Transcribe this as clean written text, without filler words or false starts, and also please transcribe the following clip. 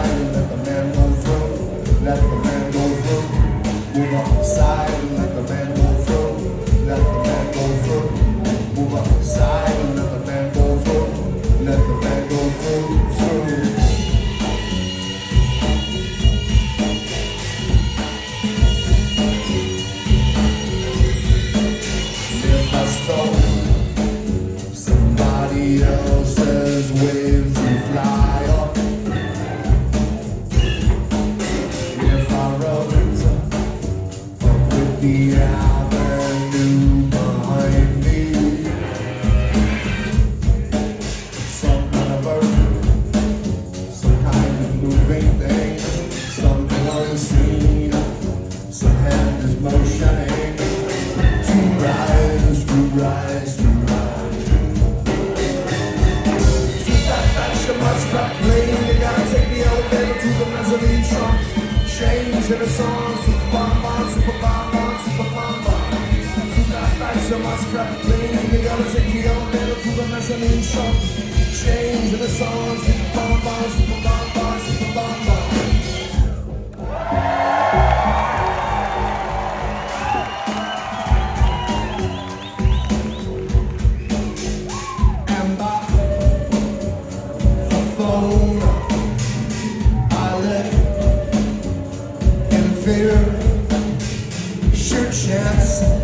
side and let the man go through. Let the man go through. Move up the side and let the man go through. Let the man go through. Move up the side and let the man go through. Let the man go through. If I stole somebody else's wings to fly up, if I wrote up with the avenue behind me, some kind of bird, some kind of moving thing, something unseen, some hand is motioning to rise, to rise, to rise. To that fashion must stop playing. You gotta take the elevator to the mezzanine trunk. Change in the song, super bomb bomb, super bomb bomb, super bomb bomb. To that fashion must stop playing. You gotta take the elevator to the mezzanine trunk. Change in the song, super bomb bomb, super bomb bomb, super bomb bomb. I let in fear shoot chance.